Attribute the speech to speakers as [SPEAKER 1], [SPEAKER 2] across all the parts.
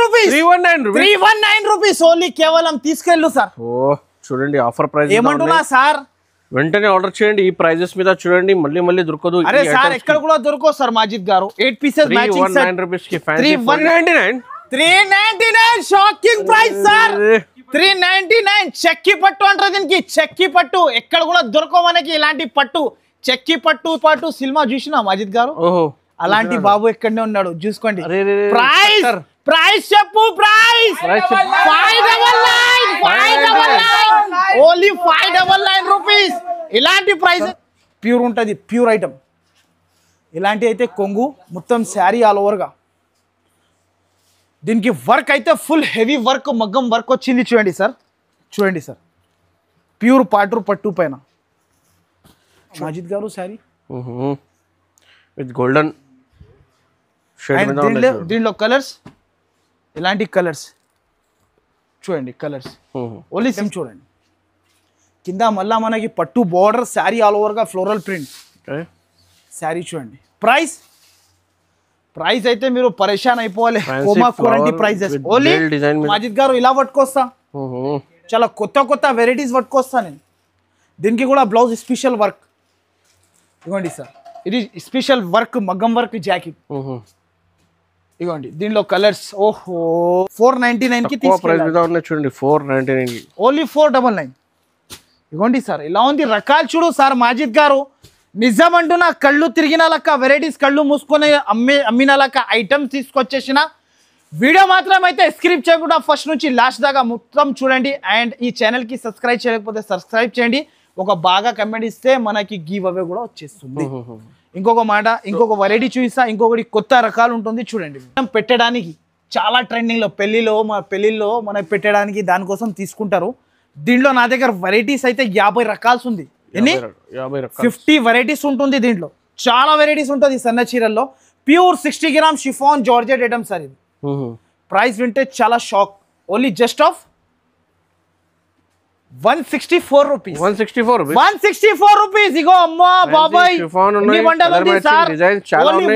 [SPEAKER 1] Rupees 319 rupees only కేవలం తీసుకెళ్ళు sir.
[SPEAKER 2] ఓ చూడండి ఆఫర్ ప్రైస్
[SPEAKER 1] ఏమంటున్నా సార్,
[SPEAKER 2] వెంటనే ఆర్డర్ చేయండి. ఈ ప్రైజెస్ మీద చూడండి, మళ్ళీ దొరకదు.
[SPEAKER 1] అరే సార్ ఎక్కడ కూడా దొరకవు సార్ మాజిద్ గారు. 8 పీసెస్ మ్యాచింగ్ సెట్
[SPEAKER 2] 319 రూపీస్ కి ఫ్యాన్సీ
[SPEAKER 1] 399 షాకింగ్ ప్రైస్ సార్. 399 చెక్కి పట్టు అంటారు దీనికి. చెక్కి పట్టు ఎక్కడ కూడా దొరకవు మనకి ఇలాంటి పట్టు. చెక్కి పట్టు పాటు సినిమా చూసినా మాజిద్ గారు, అలాంటి బాబు ఎక్కడనే ఉన్నాడు చూసుకోండి. ప్రైస్ ప్రైస్ చెప్పు, ప్రైస్ 599 ఓన్లీ 599 రూపీస్. ఇలాంటి ప్రైస్ ప్యూర్ ఉంటుంది, ప్యూర్ ఐటమ్. ఇలాంటి అయితే కొంగు మొత్తం శారీ ఆల్ ఓవర్గా. దీనికి వర్క్ అయితే ఫుల్ హెవీ వర్క్, మగ్గం వర్క్ వచ్చింది చూడండి సార్. చూడండి సార్, ప్యూర్ పాటూర్ పట్టు పైన మాజిద్ గారు శారీ
[SPEAKER 2] విత్ గోల్డెన్ షేడ్.
[SPEAKER 1] దీంట్లో కలర్స్ ఇలాంటి కలర్స్ చూడండి. కలర్స్ ఓన్లీ సేమ్ చూడండి. కింద మళ్ళా మనకి పట్టు బార్డర్, శారీ ఆల్ ఓవర్గా ఫ్లోరల్ ప్రింట్ శారీ చూడండి. ప్రైస్ ప్రైస్ అయితే మీరు పరేషాన్ అయిపోవాలి. కోమా క్వాలిటీ ప్రైజెస్ ఓన్లీ మాజిద్ గారు. ఇలా పట్టుకొస్తా, చాలా కొత్త వెరైటీస్ పట్టుకొస్తా నేను. దీనికి కూడా బ్లౌజ్ స్పెషల్ వర్క్ ఇవ్వండి సార్. ఇది స్పెషల్ వర్క్, మగ్గం వర్క్ జాకెట్ ఇవ్వండి. దీనిలో కలర్స్ ఓహో 499 కి
[SPEAKER 2] చూడండి. 499
[SPEAKER 1] ఓన్లీ 499 ఇవ్వండి సార్. ఇలా ఉంది రకాలు చూడు సార్ మాజిద్ గారు. నిజం అంటున్నా, కళ్ళు తిరిగిన లెక్క వెరైటీస్, కళ్ళు మూసుకొని అమ్మిన లెక్క ఐటమ్స్ తీసుకొచ్చేసిన. వీడియో మాత్రం అయితే స్క్రిప్ట్ చేయకుండా ఫస్ట్ నుంచి లాస్ట్ దాకా మొత్తం చూడండి. అండ్ ఈ ఛానల్కి సబ్స్క్రైబ్ చేయకపోతే సబ్స్క్రైబ్ చేయండి. ఒక బాగా కమెంట్ ఇస్తే మనకి గివ్ అవే కూడా వచ్చేస్తుంది. ఇంకొక మాట, ఇంకొక వెరైటీ చూపిస్తా. ఇంకొకటి కొత్త రకాలు ఉంటుంది చూడండి. పెట్టడానికి చాలా ట్రెండింగ్లో, పెళ్ళిళ్ళలో మనకి పెట్టడానికి దానికోసం తీసుకుంటారు. దీంట్లో నా దగ్గర వెరైటీస్ అయితే 50 రకాల్స్ ఉంది. ఎన్ని 50 వెరైటీస్ ఉంటుంది దీంట్లో. చాలా వెరైటీస్ ఉంటుంది సన్న చీరల్లో. Pure 60 gram chiffon georgette item sir ఇది. ప్రైస్ వింటే చాలా shock. Only just of 164 rupees. 164 rupees. ఇగో అమ్మా బాబాయ్, ఓన్లీ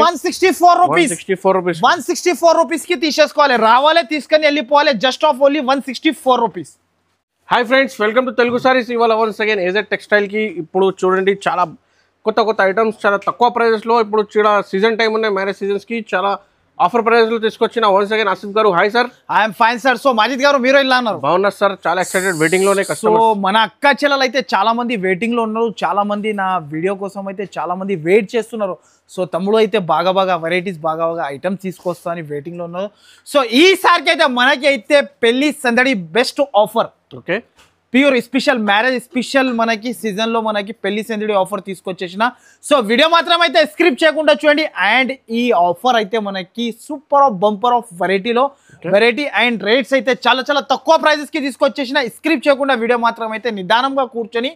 [SPEAKER 1] 164 రూపీస్ కి తీసేసుకోవాలి. రావాలి, తీసుకొని వెళ్ళిపోవాలి. Just of only 164 rupees.
[SPEAKER 2] Hi friends, welcome to Telugu saris. ఇవాళ వన్స్ అగైన్ ఏజెడ్ టెక్స్టైల్కి ఇప్పుడు చూడండి చాలా కొత్త ఐటమ్స్ చాలా తక్కువ ప్రైజెస్లో. ఇప్పుడు చాలా సీజన్ టైం ఉన్నాయి, మ్యారేజ్ సీజన్స్కి చాలా ఆఫర్ ప్రైజెస్లో తీసుకొచ్చిన వన్స్ అగైన్ ఆసిఫ్ గారు. Hi sir.
[SPEAKER 1] I'm fine sir. So Majid గారు మీరు ఇలా అన్నారు?
[SPEAKER 2] బాగున్నారు సార్, చాలా ఎక్సైటెడ్, వెయిటింగ్లోనే.
[SPEAKER 1] సో మన అక్క చెల్లెలు అయితే చాలా మంది వెయిటింగ్లో ఉన్నారు. చాలా మంది నా వీడియో కోసం అయితే చాలా మంది వెయిట్ చేస్తున్నారు. సో తమ్ముడు అయితే బాగా వెరైటీస్, బాగా ఐటమ్స్ తీసుకొస్తా అని వెయిటింగ్లో ఉన్నారు. సో ఈసారికి అయితే మనకి అయితే పెళ్లి సందడి best offer. Okay, pure special marriage special మనకి సీజన్లో మనకి పెళ్లి సందడి ఆఫర్ తీసుకొచ్చేసిన. సో వీడియో మాత్రం అయితే స్క్రిప్ట్ చేయకుండా చూడండి. అండ్ ఈ ఆఫర్ అయితే మనకి super of bumper of variety and rates అయితే చాలా తక్కువ ప్రైజెస్కి తీసుకొచ్చేసిన. స్క్రిప్ట్ చేయకుండా వీడియో మాత్రం అయితే నిదానంగా కూర్చొని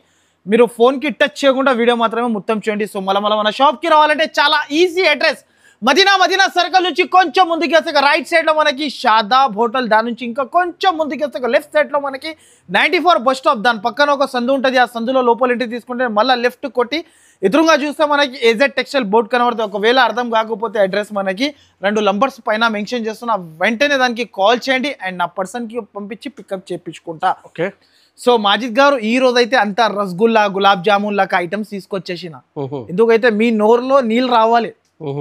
[SPEAKER 1] మీరు ఫోన్కి టచ్ చేయకుండా వీడియో మాత్రమే మొత్తం చూడండి. సో మళ్ళీ మన షాప్కి రావాలంటే చాలా ఈజీ అడ్రస్. మదీనా సర్కిల్ నుంచి కొంచెం ముందుకు వస్తే రైట్ సైడ్లో మనకి షాదాబ్ హోటల్, దాని నుంచి ఇంకా కొంచెం ముందుకు వస్తే లెఫ్ట్ సైడ్లో మనకి 94 బస్ స్టాప్, దాని పక్కన ఒక సందు ఉంటుంది. ఆ సందులో లోపల ఇంటి తీసుకుంటే మళ్ళీ లెఫ్ట్ కొట్టి ఎదురుగా చూస్తే మనకి ఏజెడ్ టెక్స్టైల్ బోర్డు కనబడుతుంది. ఒకవేళ అర్థం కాకపోతే అడ్రస్ మనకి 2 నంబర్స్ పైన మెన్షన్ చేస్తున్నా, వెంటనే దానికి కాల్ చేయండి అండ్ నా పర్సన్కి పంపించి పికప్ చేయించుకుంటా. ఓకే. సో మాజిద్ గారు ఈ రోజు అయితే అంతా రసగుల్లా, గులాబ్ జామున్ లాగా ఐటమ్స్ తీసుకొచ్చేసిన. ఎందుకైతే మీ నోరులో నీళ్ళు రావాలి,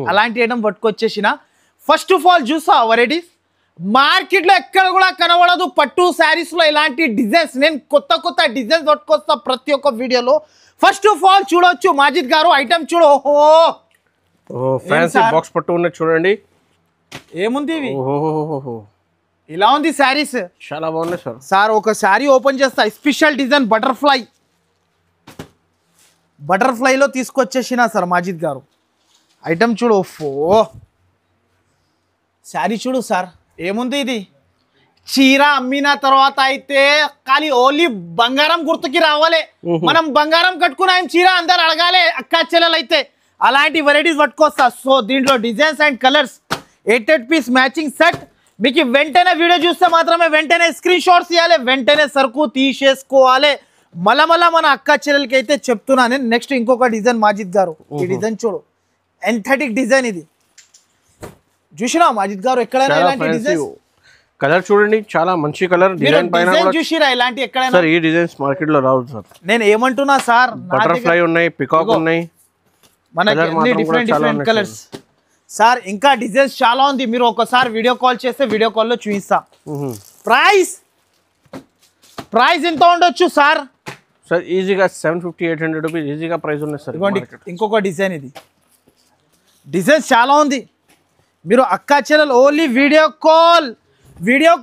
[SPEAKER 1] అలాంటి ఐటమ్ పట్టుకొచ్చేసిన. ఫస్ట్ ఆఫ్ ఆల్ చూసా వెరైటీస్ మార్కెట్లో ఎక్కడ కూడా కనబడదు. పట్టు శారీస్ లో ఇలాంటి డిజైన్స్ నేను కొత్త డిజైన్స్ పట్టుకొస్తా ప్రతి ఒక్క వీడియోలో. ఫస్ట్ ఆఫ్ ఆల్ చూడొచ్చు మాజిద్ గారు ఐటమ్ చూడు. ఓహో
[SPEAKER 2] ఫ్యాన్సీ బాక్స్ పట్టు ఉన్నది చూడండి.
[SPEAKER 1] ఏముంది ఇవి? ఇలా ఉంది శారీస్,
[SPEAKER 2] చాలా బాగున్నాయి సార్.
[SPEAKER 1] సార్ ఒక శారీ ఓపెన్ చేస్తా. స్పెషల్ డిజైన్ బటర్ఫ్లైలో తీసుకొచ్చేసిన సార్ మాజిద్ గారు. ఐటమ్ చూడు. ఓఫో శారీ చూడు సార్. ఏముంది ఇది? చీర అమ్మిన తర్వాత అయితే ఖాళీ ఓన్లీ బంగారం గుర్తుకి రావాలి. మనం బంగారం కట్టుకున్నాం, చీర అందరు అడగాలి అక్క చెల్లెలు అయితే. అలాంటి వెరైటీస్ పట్టుకొస్తా. సో దీంట్లో designs and colours 8 piece matching set. మీకు వెంటనే వీడియో చూస్తే మాత్రమే వెంటనే స్క్రీన్ షాట్స్ ఇవ్వాలి, వెంటనే సరుకు తీసేసుకోవాలి. మళ్ళా మన అక్క చెల్లెలకి అయితే చెప్తున్నా నేను. నెక్స్ట్ ఇంకొక డిజైన్ మాజిద్ గారు, ఈ డిజైన్ చూడు. ఎంథెటిక్ డిజైన్ ఇది చూసినా మాజిద్ గారు ఎక్కడైనా ఇలాంటి డిజైన్
[SPEAKER 2] కలర్ చూడండి చాలా మంచి కలర్. డిజైన్ పైన
[SPEAKER 1] డిజైన్ చూసిరా ఇలాంటి ఎక్కడైనా
[SPEAKER 2] సార్ ఈ డిజైన్స్ మార్కెట్ లో రావు సార్.
[SPEAKER 1] నేను ఏమంటున్నా సార్,
[SPEAKER 2] బటర్ఫ్లై ఉన్నాయి, పికాక్ ఉన్నాయి,
[SPEAKER 1] మనకి అన్ని డిఫరెంట్ కలర్స్ సార్. ఇంకా డిజైన్స్ చాలా ఉంది. మీరు ఒకసారి వీడియో కాల్ చేస్తే వీడియో కాల్లో చూపిస్తా. ప్రైస్ ఎంత ఉండొచ్చు సార్?
[SPEAKER 2] సార్ ఈజీగా 750-800 రూపీస్ ఈజీగా ప్రైస్ ఉన్నాయి సార్.
[SPEAKER 1] ఇదిగోండి ఇంకొక డిజైన్, ఇది డిజైన్స్ చాలా ఉంది. మీరు అక్క చెల్లెలు ఓన్లీ వీడియో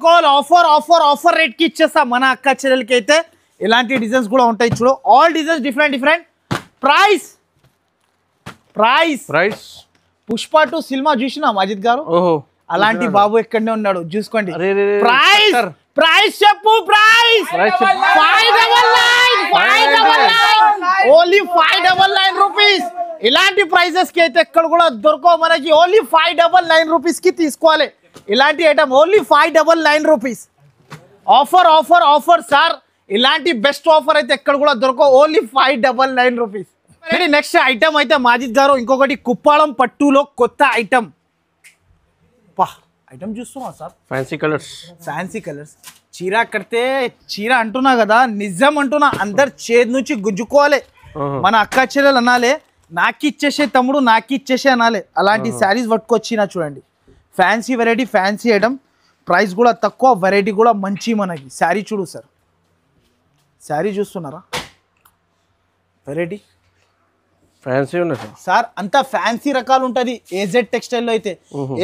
[SPEAKER 1] కాల్ ఆఫర్ రేట్కి ఇచ్చేస్తా. మన అక్క చెల్లెలకి అయితే ఇలాంటి డిజైన్స్ కూడా ఉంటాయి. చూడు all designs different. Price Pushpa 2 cinema చూసినా మాజిద్ గారు?
[SPEAKER 2] ఓహో
[SPEAKER 1] అలాంటి బాబు ఎక్కడనే ఉన్నాడు, చూసుకోండి.
[SPEAKER 2] అరే
[SPEAKER 1] ప్రైస్ చెప్పు. Price 599 only 599 rupees. ఇలాంటి ప్రైజెస్ కి అయితే ఎక్కడ కూడా దొరకవు మనకి. ఓన్లీ 599 రూపీస్ కి తీసుకోవాలి ఇలాంటి item. Only 599 rupees. Offer sir. ఇలాంటి బెస్ట్ ఆఫర్ అయితే ఎక్కడ కూడా దొరకవు. Only 599 rupees. నెక్స్ట్ ఐటమ్ అయితే మాజిద్ గారు ఇంకొకటి కుప్పాళం పట్టులో కొత్త ఐటమ్. ఐటమ్ చూస్తున్నా సార్,
[SPEAKER 2] ఫ్యాన్సీ
[SPEAKER 1] కలర్స్. చీర కడితే చీర అంటున్నా కదా, నిజం అంటున్నా. అందరు చేతి నుంచి గుంజుకోవాలి. మన అక్క చెల్లెలు అనాలే, నాకు ఇచ్చేసే తమ్ముడు, నాకు ఇచ్చేసే అనాలి. అలాంటి శారీస్ పట్టుకొచ్చిన చూడండి. Fancy variety, fancy item. Price కూడా తక్కువ, వెరైటీ కూడా మంచి. మనకి శారీ చూడు సార్, శారీ చూస్తున్నారా? వెరైటీ
[SPEAKER 2] ఫ్యాన్సీ ఉన్నాయి
[SPEAKER 1] సార్. అంతా ఫ్యాన్సీ రకాలు ఉంటుంది ఏజెడ్ టెక్స్టైల్లో అయితే.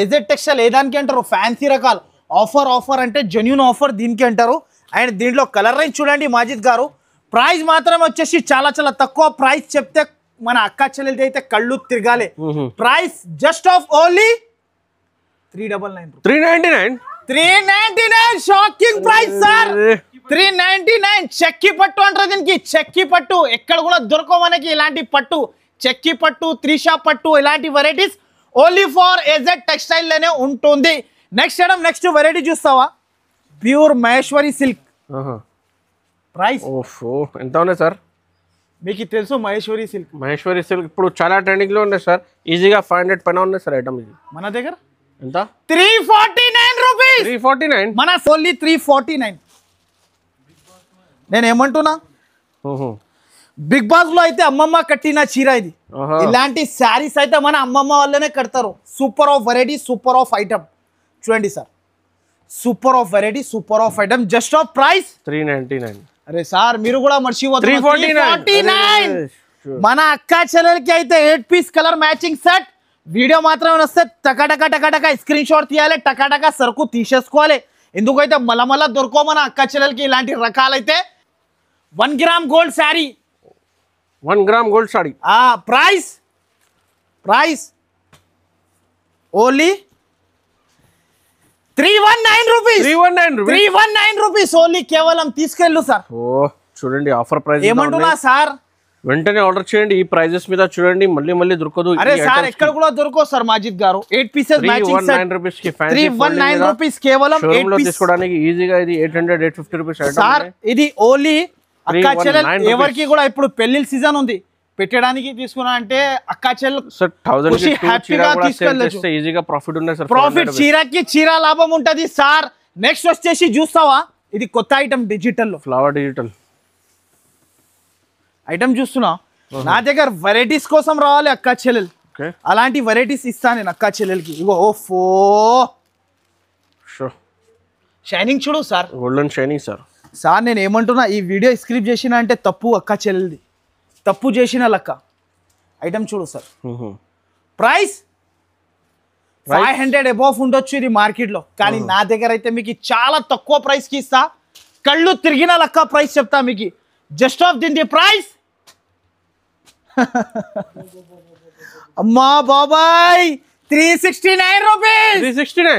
[SPEAKER 1] ఏజెడ్ టెక్స్టైల్ ఏదానికి అంటారు? ఫ్యాన్సీ రకాలు. ఆఫర్ అంటే జెన్యూన్ ఆఫర్ దీనికి అంటారు. అండ్ దీంట్లో కలర్ రేంజ్ చూడండి మాజిద్ గారు. ప్రైస్ మాత్రం వచ్చేసి చాలా తక్కువ. ప్రైస్ చెప్తే మన అక్క చెల్లెలది అయితే కళ్ళు తిరగాలి. Price just of only 399. Shocking price sir. 399 చెక్కి పట్టు అంటారు దీనికి. చెక్కి పట్టు ఎక్కడ కూడా దొరకవు మనకి ఇలాంటి పట్టు. చెక్కి పట్టు, త్రిషా పట్టు, ఇలాంటి varieties only for A Z textile లోనే ఉంటుంది. నెక్స్ట్ వెరైటీ చూస్తావా? Pure Maheshwari silk. ప్రైస్
[SPEAKER 2] ఎంత ఉన్నాయి సార్?
[SPEAKER 1] మీకు తెలుసు మహేశ్వరి సిల్క్
[SPEAKER 2] ఇప్పుడు చాలా ట్రెండింగ్ లో ఉన్నాయి సార్. ఈజీగా 500 పైన ఉన్నాయి సార్ ఐటమ్. ఇది
[SPEAKER 1] మన దగ్గర
[SPEAKER 2] ఎంత?
[SPEAKER 1] 349 రూపీస్.
[SPEAKER 2] 349
[SPEAKER 1] మన ఓన్లీ 349. నేను ఏమంటున్నా, బిగ్ బాస్ లో అయితే అమ్మమ్మ కట్టిన చీర ఇది. ఇలాంటి శారీస్ అయితే మన అమ్మమ్మ వాళ్ళనే కడతారు. Super of variety, super of item. చూడండి sir, super of variety, super of item. Just of price
[SPEAKER 2] 399.
[SPEAKER 1] అరే సార్ మీరు కూడా మర్చిపోతారు. 349. మన అక్క చెల్లెలకి అయితే 8 piece colour matching set. Video మాత్రమే వస్తే టకాటక స్క్రీన్ షాట్ తీయాలి, టకాటక సరుకు తీసేసుకోవాలి. ఎందుకైతే మళ్ళా దొరకో మన అక్క చెల్లెలకి ఇలాంటి రకాలైతే. 1 gram gold sari.
[SPEAKER 2] 1 gram gold sari.
[SPEAKER 1] Price only 319 rupees. 319 rupees only. కేవలం తీసుకెళ్ళు సార్.
[SPEAKER 2] చూడండి ఆఫర్ ప్రైస్
[SPEAKER 1] ఏమంటున్నా సార్.
[SPEAKER 2] వెంటనే ఆర్డర్ చేయండి. ఈ ప్రైజెస్ మీద చూడండి, మళ్ళీ దొరకదు.
[SPEAKER 1] అరే సార్ ఎక్కడ కూడా దొరకవు సార్ మాజిద్ గారు. 8 పీసెస్ మ్యాచింగ్ సెట్ 319 రూపీస్. కేవలం 8 పీస్
[SPEAKER 2] తీసుకోవడానికి ఈజీగా ఇది 800-850 రూపీస్
[SPEAKER 1] సార్. ఇది ఓన్లీ అక్క చెల్లెలు ఎవరికి కూడా. ఇప్పుడు పెళ్లి సీజన్ ఉంది, పెట్టడానికి తీసుకున్నా అంటే అక్క చెల్లెలు హ్యాపీగా తీసుకెళ్ళచ్చు.
[SPEAKER 2] ఈజీగా ప్రాఫిట్ ఉంది సార్.
[SPEAKER 1] ప్రాఫిట్ చీరకి చీర లాభం ఉంటది సార్. నెక్స్ట్ వచ్చేసి చూస్తావా, ఇది కొత్త ఐటమ్ డిజిటల్ లో.
[SPEAKER 2] ఫ్లవర్ డిజిటల్
[SPEAKER 1] ఐటమ్ చూస్తున్నా. నా దగ్గర వెరైటీస్ కోసం రావాలి అక్క చెల్లెలు. అలాంటి వెరైటీస్ ఇస్తాను నేను అక్క చెల్లెలకి. ఇగో ఓఫో షైనింగ్ చూడు sir,
[SPEAKER 2] golden shining sir.
[SPEAKER 1] Sir నేను ఏమంటున్నా, ఈ వీడియో స్క్రిప్ట్ చేసిన అంటే తప్పు అక్క చెల్లెలది, తప్పు చేసిన లెక్క. ఐటమ్ చూడు సార్. ప్రైస్ 500 అబోవ్ ఉండొచ్చు ఇది మార్కెట్లో, కానీ నా దగ్గర అయితే మీకు చాలా తక్కువ ప్రైస్కి ఇస్తా. కళ్ళు తిరిగిన లెక్క ప్రైస్ చెప్తా మీకు. జస్ట్ ఆఫ్ దీని ప్రైస్ అమ్మా బాబాయ్ 369 రూపీస్.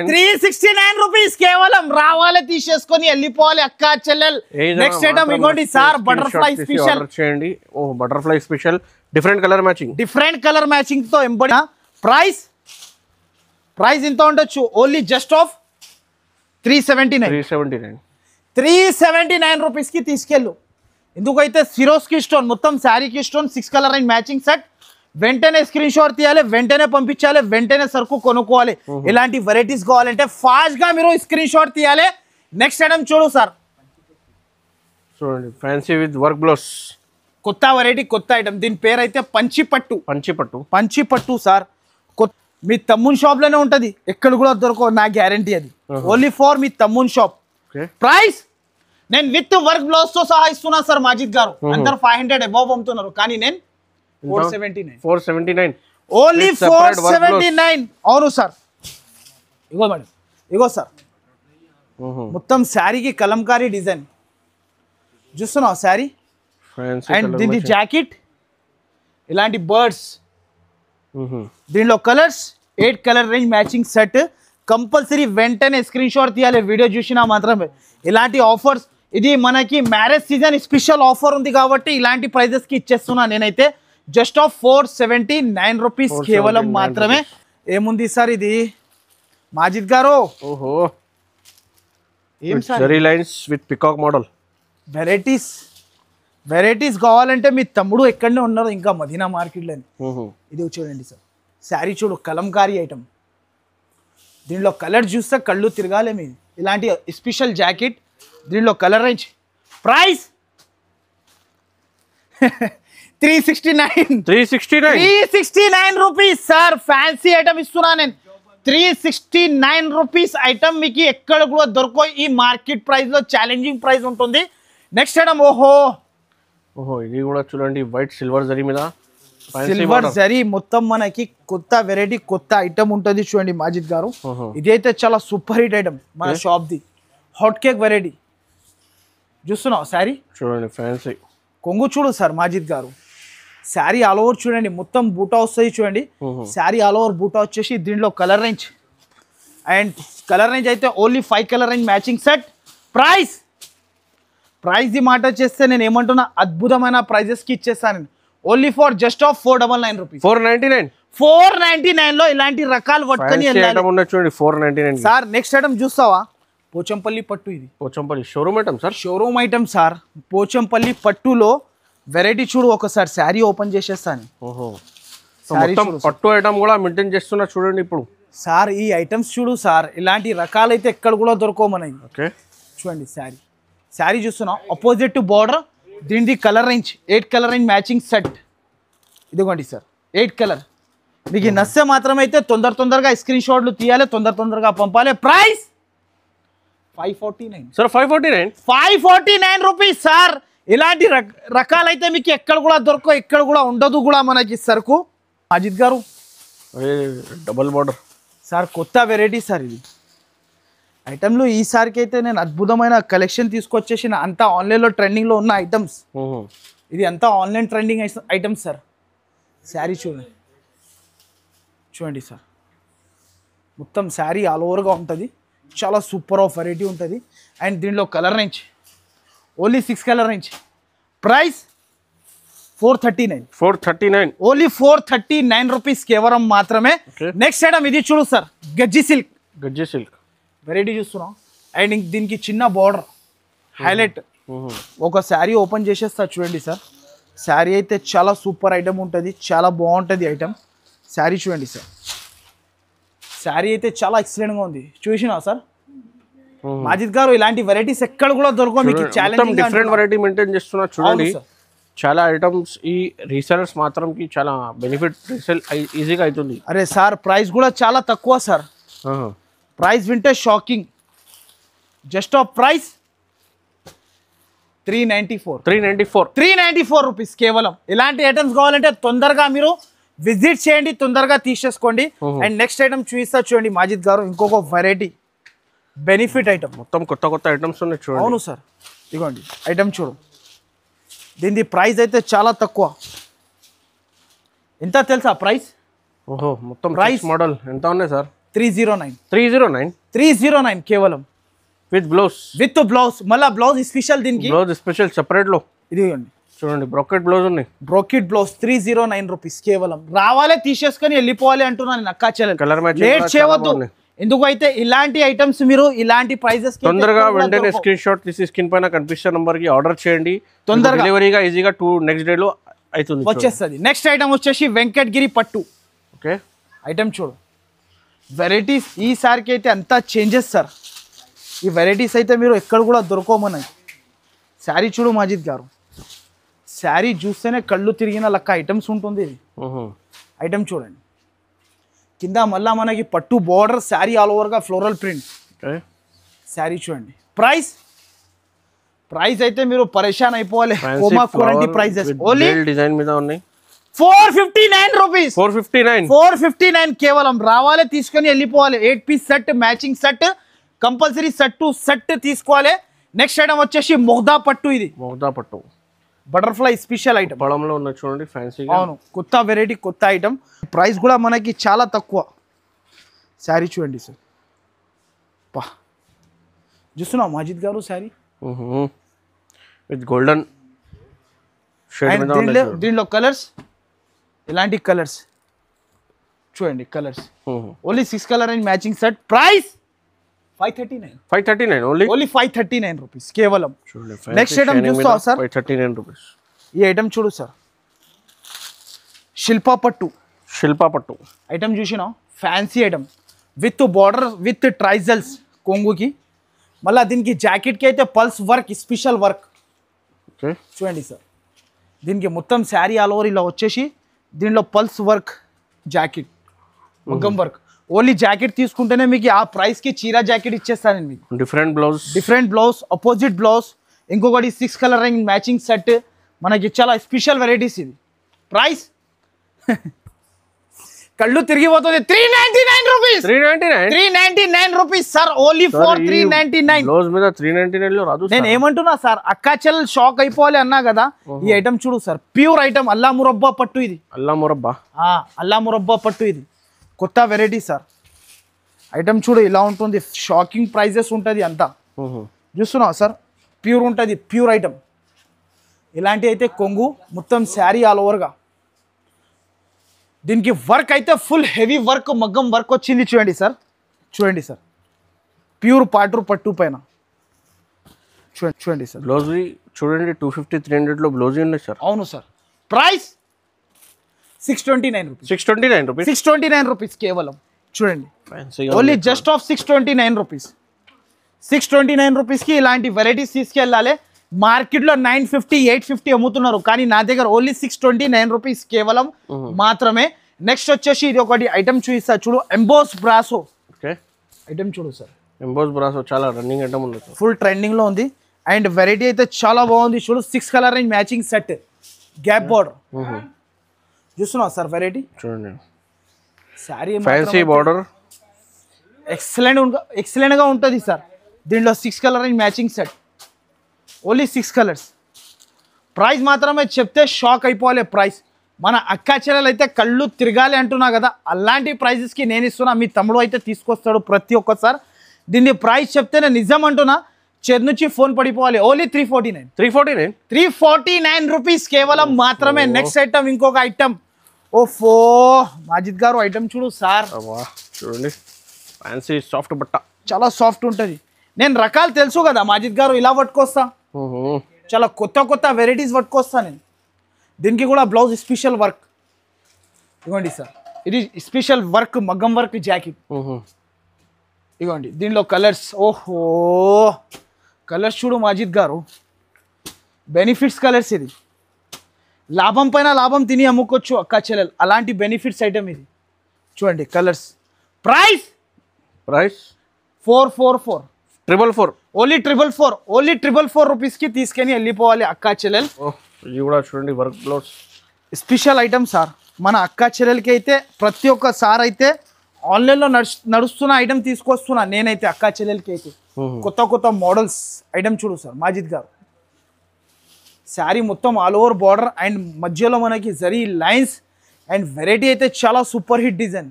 [SPEAKER 1] 369 రూపీస్ కేవలం. రావాలి, తీసేసుకొని వెళ్ళిపోవాలి అక్క చెల్లెల్. నెక్స్ట్ ఐటమ్ ఇగోండి సార్, బటర్ఫ్లై స్పెషల్
[SPEAKER 2] చేయండి. ఓ butterfly special, different colour matching
[SPEAKER 1] తో ఎంబడి. ప్రైస్ ఇంత ఉండొచ్చు. ఓన్లీ జస్ట్ ఆఫ్ 379 రూపీస్కి తీసుకెళ్ళు. ఎందుకైతే సిరోస్కి స్టోన్, మొత్తం శారీకి stone, 6 colour and matching set. వెంటనే స్క్రీన్ షాట్ తీయాలి, వెంటనే పంపించాలి, వెంటనే సరుకు కొనుక్కోవాలి. ఇలాంటి వెరైటీస్ కావాలంటే ఫాస్ట్ గా మీరు స్క్రీన్ షాట్ తీయాలి. నెక్స్ట్ ఐటమ్ చూడు సార్,
[SPEAKER 2] చూడండి ఫ్యాన్సీ విత్ వర్క్ బ్లౌజ్,
[SPEAKER 1] కొత్త వెరైటీ, కొత్త ఐటమ్. దీని పేరు అయితే పంచిపట్టు. పంచిపట్టు సార్, మీ తమ్మున్ షాప్ లోనే ఉంటది, ఎక్కడ కూడా దొరకవు, నా గ్యారంటీ అది. ఓన్లీ ఫర్ మీ తమ్మున్ షాప్. ప్రైస్ నేను విత్ వర్క్ బ్లౌజ్ తో సహా ఇస్తున్నా సార్ మాజిద్ గారు. అందరు 500 అబౌవ్ అమ్ముతున్నారు, కానీ నేను 479 ఓన్లీ 479. అవును సార్, ఇగో మేడం, ఇగో సార్, మొత్తం శారీకి కలంకారీ డిజైన్ చూస్తున్నావు శారీ. అండ్ దీని జాకెట్ ఇలాంటి బర్డ్స్, దీనిలో colours 8 colour range matching set. Compulsory వెంటనే స్క్రీన్ షాట్ తీయాలి, వీడియో చూసినా మాత్రమే. ఇలాంటి ఆఫర్స్, ఇది మనకి మ్యారేజ్ సీజన్ స్పెషల్ ఆఫర్ ఉంది కాబట్టి ఇలాంటి ప్రైజెస్ కి ఇచ్చేస్తున్నా నేనైతే. జస్ట్ ఆఫ్ 479 రూపీస్ కేవలం మాత్రమే. ఏముంది సార్ ఇది మాజిద్ గారు?
[SPEAKER 2] ఓహో, ఏం sir, zari lines with peacock model.
[SPEAKER 1] Varieties కావాలంటే మీ తమ్ముడు ఎక్కడనే ఉన్నారు, ఇంకా మదీనా మార్కెట్లో. ఇది చూడండి సార్, శారీ చూడు, కలంకారీ ఐటమ్. దీనిలో కలర్ చూస్తే కళ్ళు తిరగాలి మీది. ఇలాంటి స్పెషల్ జాకెట్, దీనిలో colour range. Price 369 rupees sir. Fancy item ఇస్తున్నా నేను. 369 రూపీస్ ఐటమ్ మీకు ఎక్కడ కూడా దొరకో. ఈ మార్కెట్ ప్రైస్ లో ఛాలెంజింగ్ ప్రైస్ ఉంటుంది. నెక్స్ట్ ఐటమ్, ఓహో,
[SPEAKER 2] ఇది కూడా చూడండి, వైట్ సిల్వర్ జరీ మీద,
[SPEAKER 1] సిల్వర్ జరీ మొత్తం మనకి కొత్త వెరైటీ, కొత్త ఐటమ్ ఉంటుంది. చూడండి మాజిద్ గారు, ఇది అయితే చాలా సూపర్ హిట్ ఐటమ్ మన shop the. Hot cake variety చూస్తున్నావు శారీ,
[SPEAKER 2] చూడండి ఫ్యాన్సీ
[SPEAKER 1] కొంగు చూడు సార్ మాజిద్ గారు. శారీ ఆల్ ఓవర్ చూడండి, మొత్తం బూటా వస్తుంది చూడండి. శారీ ఆల్ ఓవర్ బూటా వచ్చేసి దీంట్లో colour range. And colour range అయితే only 5 colour range matching set. Price ది మాట చేస్తే నేను ఏమంటున్నా, అద్భుతమైన ప్రైజెస్ కి ఇచ్చేస్తాను. Only for just of 499 rupees. 499 లో ఇలాంటి రకాలు పట్టుకొని
[SPEAKER 2] చూడండి 499
[SPEAKER 1] సార్. నెక్స్ట్ ఐటమ్ చూస్తావా, పోచంపల్లి పట్టు. ఇది
[SPEAKER 2] Pochampally showroom item sir,
[SPEAKER 1] showroom item sir. Pochampally పట్టులో వెరైటీ చూడు, ఒకసారి శారీ ఓపెన్ చేసేస్తాను.
[SPEAKER 2] పట్టు ఐటమ్ కూడా మెయింటైన్ చేస్తున్నా చూడండి ఇప్పుడు
[SPEAKER 1] సార్. ఈ ఐటమ్స్ చూడు సార్, ఇలాంటి రకాలైతే ఎక్కడ కూడా దొరకవు మనకి. చూడండి శారీ చూస్తున్నాం, అపోజిట్ టు బార్డర్. దీనిది colour range 8 colour range matching set. ఇదిగోండి సార్, 8 కలర్. మీకు నచ్చే మాత్రమైతే తొందరగా స్క్రీన్ షాట్లు తీయాలి, తొందరగా పంపాలి. Price 549
[SPEAKER 2] sir.
[SPEAKER 1] 549 rupees sir. ఇలాంటి రకాలైతే మీకు ఎక్కడ కూడా దొరకవు, ఎక్కడ కూడా ఉండదు కూడా మనకి సరుకు. మాజిద్ గారు,
[SPEAKER 2] డబుల్ బార్డర్
[SPEAKER 1] సార్, కొత్త వెరైటీ సార్ ఇది ఐటమ్లు. ఈసారికి అయితే నేను అద్భుతమైన కలెక్షన్ తీసుకొచ్చేసిన. అంతా ఆన్లైన్లో ట్రెండింగ్లో ఉన్న ఐటమ్స్. ఇది అంతా online trending items sir. Sari చూడండి సార్, మొత్తం శారీ ఆల్ ఓవర్గా ఉంటుంది. చాలా సూపర్ ఆఫ్ వెరైటీ ఉంటుంది. అండ్ దీనిలో colour range only 6 colour range. Price 439 only 439 rupees కేవలం మాత్రమే. నెక్స్ట్ ఐటమ్ ఇది చూడు సార్, గజ్జి సిల్క్ వెరైటీ చూస్తున్నాం. అండ్ దీనికి చిన్న బార్డర్ హైలైట్. ఒక శారీ ఓపెన్ చేసేస్తా చూడండి సార్. శారీ అయితే చాలా సూపర్ ఐటమ్ ఉంటుంది, చాలా బాగుంటుంది ఐటమ్. శారీ చూడండి సార్, శారీ అయితే చాలా ఎక్సలెంట్గా ఉంది. చూసినా సార్ మాజిద్ గారు, ఇలాంటి వెరైటీస్ ఎక్కడ కూడా దొరకవు మీకు. ఛాలెంజింగ్
[SPEAKER 2] డిఫరెంట్ వెరైటీ మెయింటైన్ చేస్తున్నా చూడండి. చాలా ఐటమ్స్ ఈ రీసెలర్స్ మాత్రం కి చాలా బెనిఫిట్, రీసెల్ ఈజీగా అవుతుంది.
[SPEAKER 1] అరే సార్, ప్రైస్ కూడా చాలా తక్కువ సార్. ప్రైస్ వింటే shocking. Just of price 394 rupees కేవలం. ఇలాంటి ఐటమ్స్ కావాలంటే తొందరగా మీరు విజిట్ చేయండి, తొందరగా తీసేసుకోండి. అండ్ నెక్స్ట్ ఐటమ్ చూపిస్తా చూడండి మాజిద్ గారు, ఇంకొక వెరైటీ బెనిఫిట్ ఐటమ్.
[SPEAKER 2] మొత్తం కొత్త ఐటమ్స్ ఉన్నాయి చూడండి.
[SPEAKER 1] అవును సార్, ఇదిగోండి ఐటమ్ చూడు. దీని ప్రైస్ అయితే చాలా తక్కువ. ఎంత తెలుసా ప్రైస్?
[SPEAKER 2] ఓహో, మొత్తం ప్రైస్ మోడల్ ఎంత ఉన్నాయి సార్?
[SPEAKER 1] 309 కేవలం.
[SPEAKER 2] With blouse.
[SPEAKER 1] మళ్ళీ బ్లౌజ్ స్పెషల్, దీనికి
[SPEAKER 2] బ్లౌజ్ స్పెషల్ సెపరేట్ లో.
[SPEAKER 1] ఇదిగోండి
[SPEAKER 2] చూడండి, బ్రోకెట్ బ్లౌజ్ ఉన్నాయి.
[SPEAKER 1] బ్రోకెట్ బ్లౌజ్ 309 రూపీస్ కేవలం. రావాలి, తీసేసుకొని వెళ్ళిపోవాలి అంటున్నాను. అక్కా చెల్లెలు,
[SPEAKER 2] కలర్ మ్యాచింగ్
[SPEAKER 1] లేట్ చేయవద్దు. ఎందుకైతే ఇలాంటి ఐటమ్స్ మీరు ఇలాంటి ప్రైజెస్
[SPEAKER 2] తొందరగా వెంటనే స్క్రీన్ షాట్ తీసి స్క్రీన్ పైన కనిపిస్తున్న నంబర్ కి ఆర్డర్ చేయండి. తొందరగా డెలివరీగా ఈజీగా నెక్స్ట్ డే లో అవుతుంది
[SPEAKER 1] వచ్చేస్తుంది. నెక్స్ట్ ఐటమ్ వచ్చేసి వెంకటగిరి పట్టు
[SPEAKER 2] ఓకే.
[SPEAKER 1] ఐటమ్ చూడు, వెరైటీస్ ఈసారికి అయితే అంతా చేంజెస్ సార్. ఈ వెరైటీస్ అయితే మీరు ఎక్కడ కూడా దొరకమన్నాయి. శారీ చూడు మాజిద్ గారు, శారీ చూస్తేనే కళ్ళు తిరిగిన లెక్క ఐటమ్స్ ఉంటుంది. ఇది ఐటమ్ చూడండి, కింద మళ్ళా మనకి పట్టు బోర్డర్, శారీ ఆల్ ఓవర్గా ఫ్లోరల్ ప్రింట్. శారీ చూడండి. ప్రైస్ అయితే మీరు పరేషాన్ అయిపోవాలి. కోమా క్వాలిటీ ప్రైజెస్ ఓన్లీ
[SPEAKER 2] డిజైన్ మీద ఉన్నాయి.
[SPEAKER 1] 459 రూపీస్.
[SPEAKER 2] 459
[SPEAKER 1] కేవలం. రావాలి, తీసుకొని వెళ్ళిపోవాలి. 8 piece set, matching set, compulsory set to set తీసుకోవాలి. నెక్స్ట్ ఐటమ్ వచ్చేసి మొగ్దా పట్టు. ఇది
[SPEAKER 2] మొగ్దా పట్టు
[SPEAKER 1] బటర్ఫ్లై స్పెషల్ ఐటమ్.
[SPEAKER 2] పొలంలో ఉన్న చూడండి, ఫ్యాన్సీగా.
[SPEAKER 1] అవును, కొత్త వెరైటీ, కొత్త ఐటమ్. ప్రైస్ కూడా మనకి చాలా తక్కువ. శారీ చూడండి సార్, పా చూస్తున్నావు మాజిద్ గారు శారీ
[SPEAKER 2] విత్ గోల్డెన్ షేడ్ మీద ఉంది.
[SPEAKER 1] దీంట్లో కలర్స్, ఇలాంటి కలర్స్ చూడండి. Colours only 6 colour and matching set. Price 539 only 539 rupees కేవలం. నెక్స్ట్ ఐటమ్ చూస్తావు సార్,
[SPEAKER 2] 539 రూపీస్.
[SPEAKER 1] ఈ ఐటమ్ చూడు సార్, శిల్పా పట్టు ఐటమ్ చూసినావు. Fancy item with border with ట్రైజల్స్ కొంగుకి. మళ్ళీ దీనికి జాకెట్కి అయితే పల్స్ వర్క్, స్పెషల్ వర్క్ చూడండి సార్. దీనికి మొత్తం శారీ ఆల్ ఓవర్ ఇలా వచ్చేసి, దీనిలో పల్స్ వర్క్, జాకెట్, మగ్గం వర్క్. ఓన్లీ జాకెట్ తీసుకుంటేనే మీకు ఆ ప్రైస్కి చీరా జాకెట్ ఇచ్చేస్తాను మీకు. డిఫరెంట్ బ్లౌజ్, అపోజిట్ బ్లౌజ్, ఇంకొకటి 6 కలర్ రింగ్ మ్యాచింగ్ సెట్. మనకి చాలా స్పెషల్ వెరైటీస్. ఇది ప్రైస్ కళ్ళు తిరిగిపోతుంది. 399 rupees. 399 rupees sir, only for 399.
[SPEAKER 2] Blouse మీద 399 లో రాదు.
[SPEAKER 1] నేను ఏమంటున్నా సార్, అక్కా చెల్లెలు షాక్ అయిపోవాలి అన్నా కదా. ఈ ఐటమ్ చూడు సార్, ప్యూర్ ఐటమ్, అల్లా మురబ్బా పట్టు. ఇది అల్లా మురబ్బా పట్టు. ఇది కొత్త వెరైటీ సార్. ఐటమ్ చూడు ఇలా ఉంటుంది. షాకింగ్ ప్రైజెస్ ఉంటుంది అంతా. చూస్తున్నావు సార్, ప్యూర్ ఉంటుంది, ప్యూర్ ఐటమ్. ఇలాంటి అయితే కొంగు, మొత్తం శారీ ఆల్ ఓవర్గా. దీనికి వర్క్ అయితే ఫుల్ హెవీ వర్క్, మగ్గం వర్క్ వచ్చింది. చూడండి సార్, ప్యూర్ పాటూర్ పట్టు పైన చూడండి సార్.
[SPEAKER 2] బ్లౌజ్ చూడండి, 250-300 లో బ్లౌజ్ ఉంది సార్.
[SPEAKER 1] అవును సార్. Price 629 rupees. 629 రూపీస్ కేవలం. చూడండి, ఓన్లీ జస్ట్ ఆఫ్ 629 రూపీస్. 629 రూపీస్కి ఇలాంటి వెరైటీస్ తీసుకెళ్ళాలి. మార్కెట్లో 950-850 అమ్ముతున్నారు, కానీ నా దగ్గర ఓన్లీ 629 రూపీస్ కేవలం మాత్రమే. నెక్స్ట్ వచ్చేసి ఇది ఒకటి ఐటమ్ చూపిస్తా చూడు, ఎంబోస్ బ్రాసో ఐటమ్ చూడు సార్.
[SPEAKER 2] ఎంబోస్ బ్రాసో చాలా రన్నింగ్ ఐటమ్ ఉంది,
[SPEAKER 1] ఫుల్ ట్రెండింగ్లో ఉంది. అండ్ వెరైటీ అయితే చాలా బాగుంది. చూడు, 6 colour range matching set, gap border. చూస్తున్నావు సార్ వెరైటీ
[SPEAKER 2] చూడండి.
[SPEAKER 1] శారీ
[SPEAKER 2] ఫ్యాన్సీ బార్డర్
[SPEAKER 1] ఎక్సలెంట్గా ఉంటుంది సార్. దీంట్లో 6 colour range matching set, only 6 colours. Price మాత్రమే చెప్తే షాక్ అయిపోవాలి. ప్రైస్ మన అక్కా చెల్లెలు అయితే కళ్ళు తిరగాలి అంటున్నా కదా, అలాంటి ప్రైజెస్కి నేను ఇస్తున్నా. మీ తమ్ముడు అయితే తీసుకొస్తాడు ప్రతి ఒక్కసారి. దీన్ని ప్రైస్ చెప్తేనే నిజం అంటున్నా, చెర్ నుంచి ఫోన్ పడిపోవాలి. ఓన్లీ 349 రూపీస్ కేవలం మాత్రమే. నెక్స్ట్ ఐటమ్, ఇంకొక ఐటమ్. ఓఫో మాజిద్ గారు, ఐటమ్ చూడు సార్.
[SPEAKER 2] చూడండి, ఫ్యాన్సీ సాఫ్ట్ బట్ట,
[SPEAKER 1] చాలా సాఫ్ట్ ఉంటుంది. నేను రకాలు తెలుసు కదా మాజిద్ గారు, ఇలా పట్టుకొస్తా. చాలా కొత్త వెరైటీస్ పట్టుకొస్తా నేను. దీనికి కూడా బ్లౌజ్ స్పెషల్ వర్క్ ఇవ్వండి సార్. ఇది స్పెషల్ వర్క్, మగ్గం వర్క్ జాకెట్ ఇవ్వండి. దీనిలో కలర్స్, ఓహో కలర్స్ చూడు మాజిద్ గారు, బెనిఫిట్స్ కలర్స్. ఇది లాభం పైన లాభం తిని అమ్ముకోవచ్చు అక్కా చెల్లెలు, అలాంటి బెనిఫిట్స్ ఐటమ్ ఇది. చూడండి కలర్స్. ప్రైస్ 444 ఓన్లీ 444 రూపీస్కి తీసుకొని వెళ్ళిపోవాలి అక్కా చెల్లెలు.
[SPEAKER 2] ఇది కూడా చూడండి, work blouse
[SPEAKER 1] special item sir. మన అక్కా చెల్లెలకి అయితే ప్రతి ఒక్కసారి అయితే ఆన్లైన్లో నడుస్తున్న ఐటమ్ తీసుకొస్తున్నా నేనైతే అక్కా చెల్లెలకి అయితే. కొత్త మోడల్స్ ఐటమ్ చూడు సార్ మాజిద్ గారు. శారీ మొత్తం ఆల్ ఓవర్ బార్డర్ అండ్ మధ్యలో మనకి జరీ లైన్స్ అండ్ వెరైటీ అయితే చాలా సూపర్ హిట్ డిజైన్.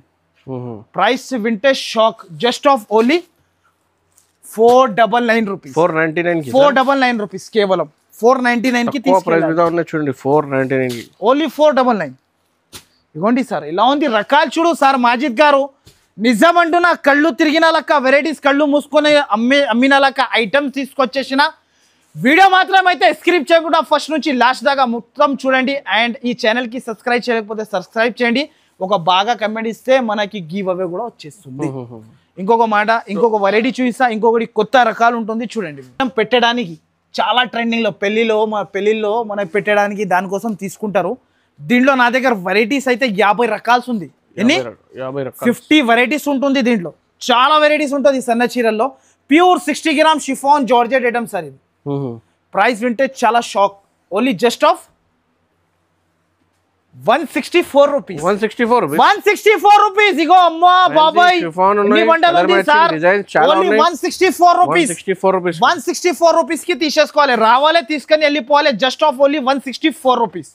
[SPEAKER 1] ప్రైస్ వింటే shock, just of only 499 rupees. 499 rupees కేవలం. 499కి
[SPEAKER 2] చూడండి, 499
[SPEAKER 1] ఓన్లీ 499. ఇవ్వండి సార్, ఇలా ఉంది. రకాలు చూడు సార్ మాజిద్ గారు, నిజం అంటున్నా కళ్ళు తిరిగిన లెక్క వెరైటీస్, కళ్ళు మూసుకొని అమ్మిన లెక్క ఐటమ్స్ తీసుకొచ్చేసిన. వీడియో మాత్రం అయితే స్క్రిప్ట్ చేయకుండా ఫస్ట్ నుంచి లాస్ట్ దాకా మొత్తం చూడండి. అండ్ ఈ ఛానల్కి సబ్స్క్రైబ్ చేయకపోతే సబ్స్క్రైబ్ చేయండి. ఒక బాగా కమెంట్ ఇస్తే మనకి గివ్ అవే కూడా వచ్చేస్తుంది. ఇంకొక మాట, ఇంకొక వెరైటీ చూపిస్తా. ఇంకొకటి కొత్త రకాలు ఉంటుంది చూడండి. మనం పెట్టడానికి చాలా ట్రెండింగ్లో పెళ్ళిళ్ళలో మనకి పెట్టడానికి దానికోసం తీసుకుంటారు. దీంట్లో నా దగ్గర వెరైటీస్ అయితే 50 రకాలు ఉంది. ఎన్ని 50 వెరైటీస్ ఉంటుంది దీంట్లో. చాలా వెరైటీస్ ఉంటుంది సన్న చీరల్లో. Pure 60 gram chiffon georgette item sir ఇది. ప్రైస్ వింటే చాలా shock. Only just of 164 rupees. 164 rupees. ఇగో అమ్మా బాబాయ్, ఇన్ని వంటలు ఉంది సార్. Only 164 rupees. 164 రూపీస్ కి తీసేసుకోవాలి. రావాలి, తీసుకొని వెళ్ళిపోవాలి. Just of only 164 rupees.